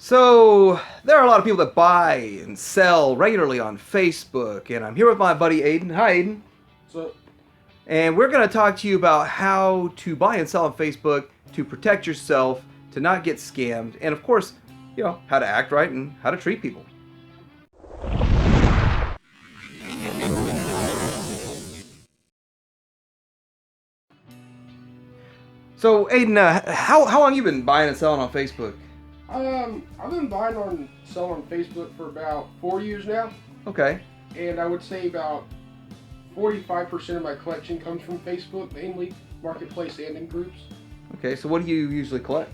So, there are a lot of people that buy and sell regularly on Facebook, and I'm here with my buddy Aiden. Hi, Aiden. So, And we're going to talk to you about how to buy and sell on Facebook to protect yourself, to not get scammed, and of course, how to act right and how to treat people. So, Aiden, how long you been buying and selling on Facebook? I've been buying on selling on Facebook for about 4 years now, Okay. and I would say about 45% of my collection comes from Facebook, mainly marketplace and in groups. Okay, so what do you usually collect?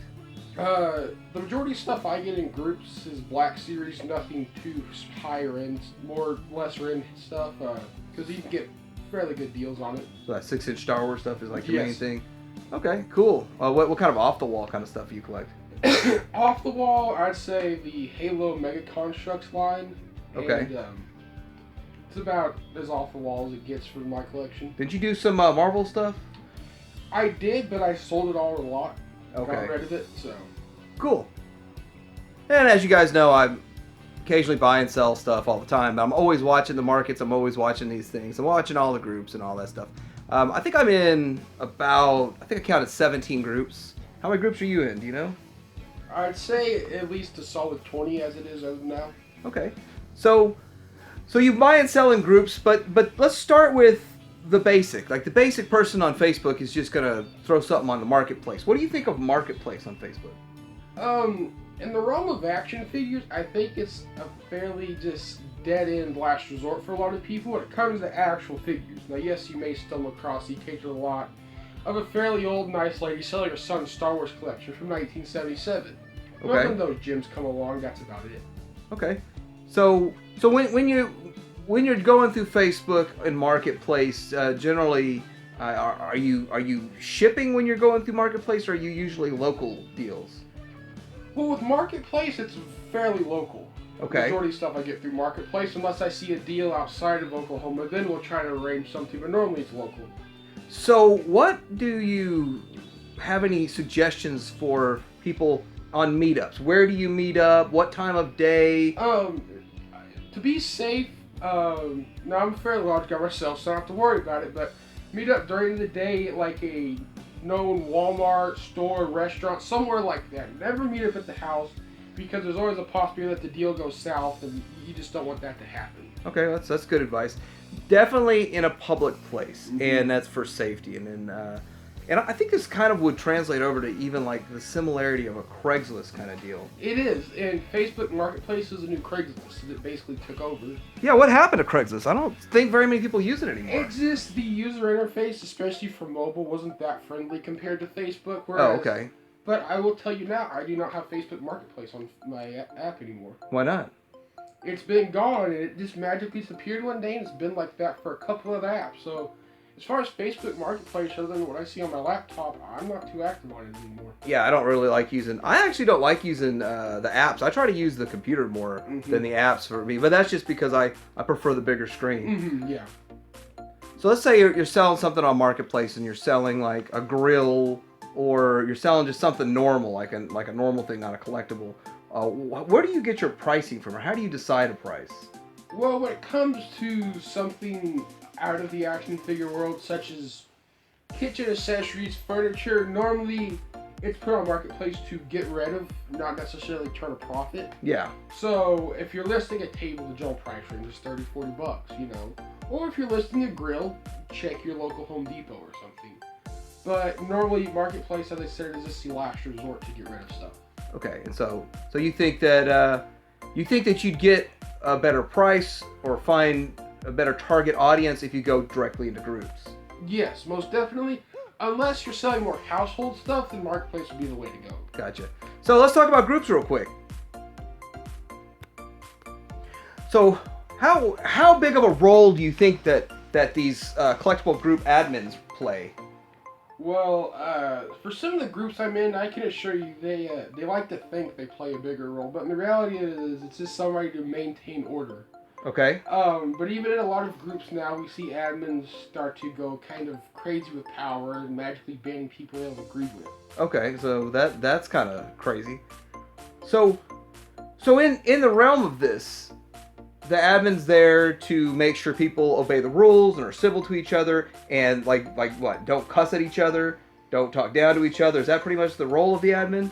The majority of stuff I get in groups is Black Series, nothing too higher end, more lesser end stuff, because you can get fairly good deals on it. So that 6-inch Star Wars stuff is like your main Yes. thing? Okay, cool. What kind of off-the-wall kind of stuff do you collect? Off the wall, I'd say the Halo Mega Constructs line. Okay. And, it's about as off the wall as it gets for my collection. Did you do some Marvel stuff? I did, but I sold it all a lot. Okay. Got rid of it, so. Cool. And as you guys know, I occasionally buy and sell stuff all the time. I'm always watching the markets. I'm always watching these things. I'm watching all the groups and all that stuff. I think I'm in I think I counted 17 groups. How many groups are you in? Do you know? I'd say at least a solid 20 as it is as of now. Okay. So you buy and sell in groups, but let's start with the basic. Like the basic person on Facebook is just gonna throw something on the marketplace. What do you think of marketplace on Facebook? In the realm of action figures, I think it's a fairly just dead-end last resort for a lot of people when it comes to actual figures. Now, yes, you may stumble across the occasional lot of a fairly old, nice lady selling her son's Star Wars collection from 1977. Okay. When those gems come along, that's about it. Okay. So when you're going through Facebook and Marketplace, generally, are you shipping when you're going through Marketplace, or are you usually local deals? Well, with Marketplace, it's fairly local. Okay. The majority of stuff I get through Marketplace, unless I see a deal outside of Oklahoma, then we'll try to arrange something, but normally it's local. So what do you have any suggestions for people on meetups? Where do you meet up? What time of day? To be safe, now I'm a fairly large guy myself, so I don't have to worry about it, but meet up during the day at like a known Walmart, store, restaurant, somewhere like that. Never meet up at the house, because there's always a possibility that the deal goes south, and you just don't want that to happen. Okay, that's good advice. Definitely in a public place, Mm-hmm. and that's for safety. And I think this kind of would translate over to even like the similarity of a Craigslist kind of deal. It is, and Facebook Marketplace is a new Craigslist that basically took over. Yeah, what happened to Craigslist? I don't think very many people use it anymore. It's just the user interface, especially for mobile, wasn't that friendly compared to Facebook. Oh, Whereas, okay. But I will tell you now, I do not have Facebook Marketplace on my app anymore. Why not? It's been gone, and it just magically disappeared one day, and it's been like that for a couple of apps. So, as far as Facebook Marketplace, other than what I see on my laptop, I'm not too active on it anymore. Yeah, I don't really like using. I actually don't like using the apps. I try to use the computer more than the apps for me, but that's just because I prefer the bigger screen. Yeah. So let's say you're selling something on Marketplace and you're selling like a grill, or you're selling just something normal, like a normal thing, not a collectible. Where do you get your pricing from, or how do you decide a price? Well, when it comes to something out of the action figure world, such as kitchen accessories, furniture, normally it's put on Marketplace to get rid of, not necessarily turn a profit. Yeah. So if you're listing a table, the general price range is $30-$40, you know. Or if you're listing a grill, check your local Home Depot or something. But normally Marketplace, as I said, is just the last resort to get rid of stuff. Okay, and so you think that you'd get a better price or find a better target audience if you go directly into groups? Yes, most definitely. Unless you're selling more household stuff, then Marketplace would be the way to go. Gotcha. So let's talk about groups real quick. So how big of a role do you think that these collectible group admins play? Well, for some of the groups I'm in, I can assure you they like to think they play a bigger role, but the reality is it's just somebody to maintain order. Okay. But even in a lot of groups now, we see admins start to go kind of crazy with power and magically banning people they don't agree with. Okay, so that's kind of crazy. So So in the realm of this, the admin's there to make sure people obey the rules and are civil to each other, and like what? Don't cuss at each other, don't talk down to each other. Is that pretty much the role of the admin?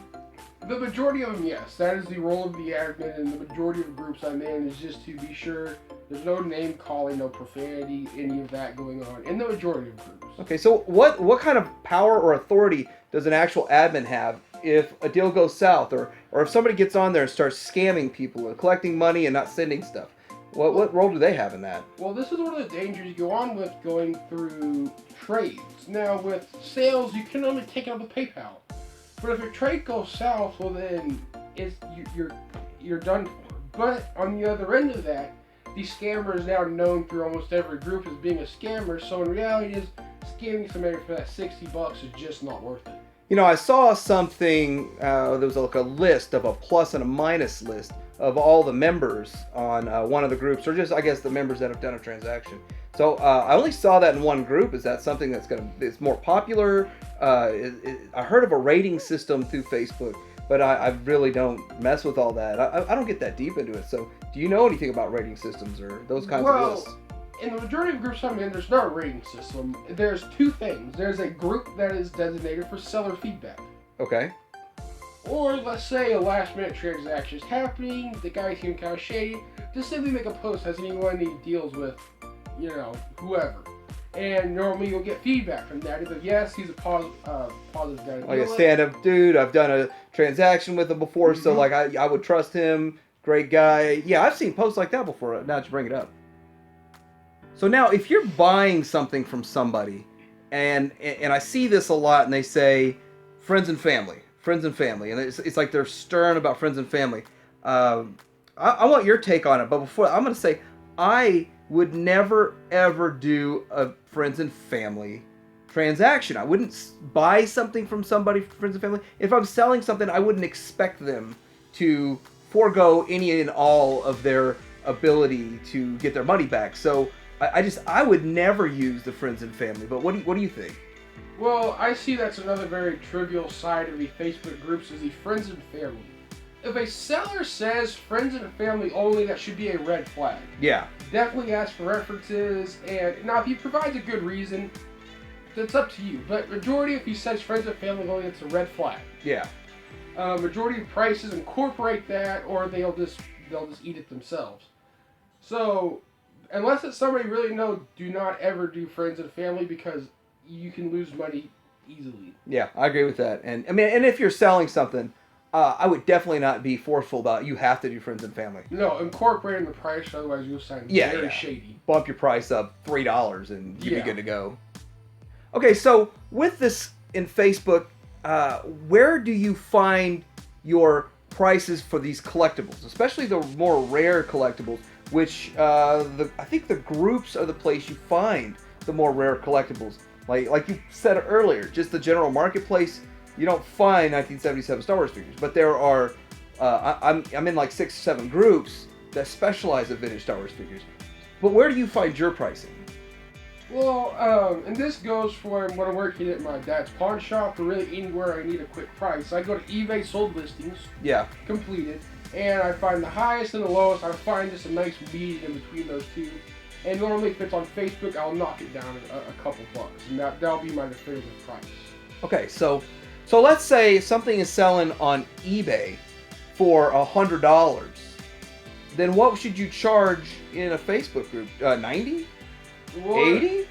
The majority of them, yes. That is the role of the admin, and the majority of groups I'm in is just to be sure there's no name calling, no profanity, any of that going on in the majority of groups. Okay, so what kind of power or authority does an actual admin have if a deal goes south, or if somebody gets on there and starts scamming people and collecting money and not sending stuff? What role do they have in that? Well, this is one of the dangers you go on with going through trades. Now, with sales, you can only take it up with PayPal. But if a trade goes south, well then you're done for. But on the other end of that, the scammer is now known through almost every group as being a scammer. So in reality, is scamming somebody for that $60 is just not worth it. You know, I saw something. There was like a list of a plus and a minus list of all the members on one of the groups, or just I guess the members that have done a transaction. So I only saw that in one group. Is that something it's more popular? I heard of a rating system through Facebook, but I really don't mess with all that. I don't get that deep into it. So do you know anything about rating systems or those kinds of lists? In the majority of groups I'm in, there's not a rating system. There's two things. There's a group that is designated for seller feedback. Okay. Or let's say a last minute transaction is happening, the guy seems kind of shady, just simply make a post, has anyone he deals with, whoever. And normally you'll get feedback from that. Either yes, he's a positive guy. Like a stand-up dude, I've done a transaction with him before, so like I would trust him, great guy. Yeah, I've seen posts like that before, now that you bring it up. So now, if you're buying something from somebody, and I see this a lot, and they say, friends and family, and it's like they're stern about friends and family. I want your take on it, but before, I'm going to say, I would never, ever do a friends and family transaction. I wouldn't buy something from somebody, friends and family. If I'm selling something, I wouldn't expect them to forego any and all of their ability to get their money back. So I would never use the friends and family, but what do you think? Well, I see that's another very trivial side of the Facebook groups is the friends and family. If a seller says friends and family only, that should be a red flag. Yeah. Definitely ask for references, and now if he provides a good reason, that's up to you. But majority, if he says friends and family only, it's a red flag. Yeah. Majority of prices incorporate that, or they'll just eat it themselves. So, unless it's somebody really know, do not ever do friends and family because you can lose money easily. Yeah, I agree with that. And I mean, and if you're selling something, I would definitely not be forceful about you have to do friends and family. No, incorporate in the price, otherwise you'll sound very shady. Bump your price up $3 and you'll be good to go. Okay, so with this in Facebook, where do you find your prices for these collectibles, especially the more rare collectibles? Which I think the groups are the place you find the more rare collectibles. Like you said earlier, just the general marketplace, you don't find 1977 Star Wars figures. But there are, I'm in like 6 or 7 groups that specialize in vintage Star Wars figures. But where do you find your pricing? Well, and this goes for when I'm working at my dad's pawn shop, or really anywhere I need a quick price. I go to eBay sold listings. Yeah. Completed. And I find the highest and the lowest. I find just a nice median in between those two. And normally if it's on Facebook, I'll knock it down a couple bucks. And that'll be my definitive price. Okay, so let's say something is selling on eBay for $100. Then what should you charge in a Facebook group? 90? Well, 80?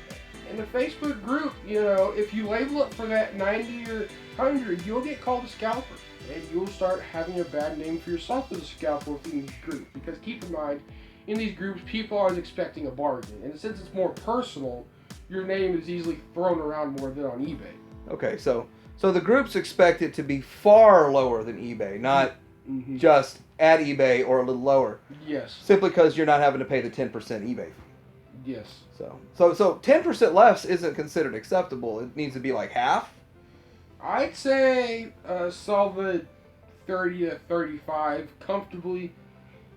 In the Facebook group, if you label it for that 90 or 100, you'll get called a scalper. And you'll start having a bad name for yourself as a scalper within these groups. Because keep in mind, in these groups, people are expecting a bargain. And since it's more personal, your name is easily thrown around more than on eBay. Okay, so the groups expect it to be far lower than eBay, not just at eBay or a little lower. Yes. Simply because you're not having to pay the 10% eBay fee. Yes. So 10% less isn't considered acceptable. It needs to be like half. I'd say a solid 30 to 35 comfortably.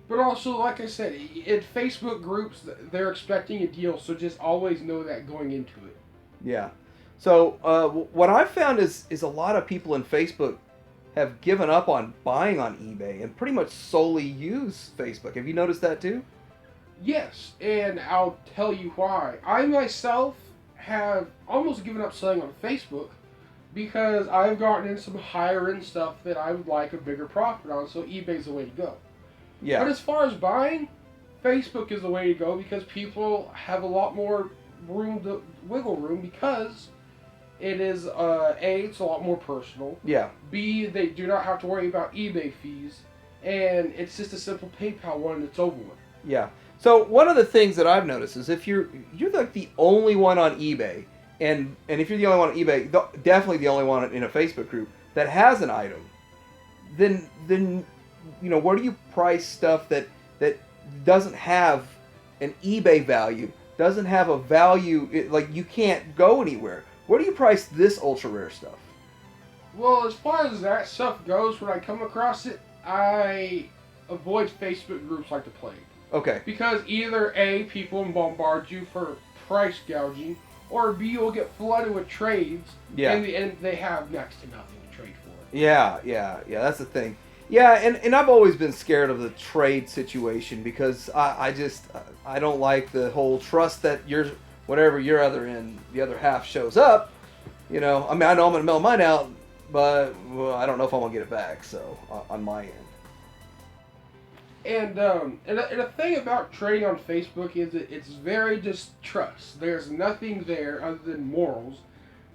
But also, like I said, in Facebook groups, they're expecting a deal, so just always know that going into it. Yeah. So what I've found is a lot of people in Facebook have given up on buying on eBay and pretty much solely use Facebook. Have you noticed that too? Yes, and I'll tell you why. I myself have almost given up selling on Facebook because I've gotten in some higher end stuff that I would like a bigger profit on, so eBay's the way to go. Yeah. But as far as buying, Facebook is the way to go because people have a lot more wiggle room because it is it's a lot more personal. Yeah. B, they do not have to worry about eBay fees, and it's just a simple PayPal one and it's over with. Yeah. So one of the things that I've noticed is if you're like the only one on eBay, and if you're the only one on eBay, definitely the only one in a Facebook group that has an item, then where do you price stuff that doesn't have an eBay value, doesn't have a value, like you can't go anywhere? Where do you price this ultra rare stuff? Well, as far as that stuff goes, when I come across it, I avoid Facebook groups like the plague. Okay. Because either A, people bombard you for price gouging, or B, you'll get flooded with trades, and they have next to nothing to trade for. Yeah, that's the thing. Yeah, and I've always been scared of the trade situation because I don't like the whole trust that whatever your the other half shows up. I mean, I know I'm going to mail mine out, but I don't know if I'm going to get it back, so on my end. And the thing about trading on Facebook is it's very just trust. There's nothing there other than morals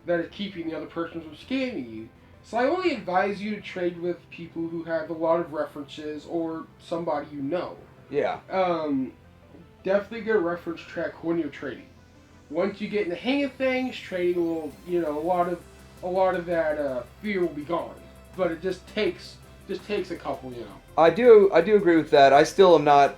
that is keeping the other person from scamming you. So I only advise you to trade with people who have a lot of references or somebody you know. Yeah. Definitely get a reference check when you're trading. Once you get in the hang of things, trading will, a lot of that fear will be gone. But it just takes a couple, I do agree with that. I still am not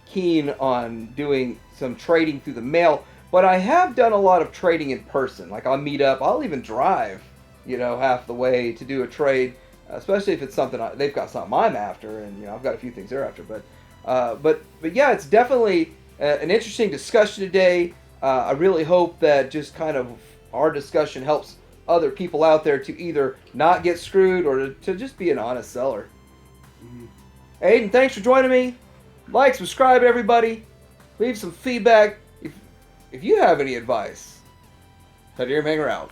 keen on doing some trading through the mail, but I have done a lot of trading in person. Like I'll meet up, I'll even drive, half the way to do a trade, especially if it's something they've got something I'm after, and I've got a few things they're after. But yeah, it's definitely an interesting discussion today. I really hope that just kind of our discussion helps other people out there to either not get screwed or to just be an honest seller. Mm-hmm. Aiden, thanks for joining me. Like, subscribe, everybody. Leave some feedback. If you have any advice, Cut Ear Hanger out.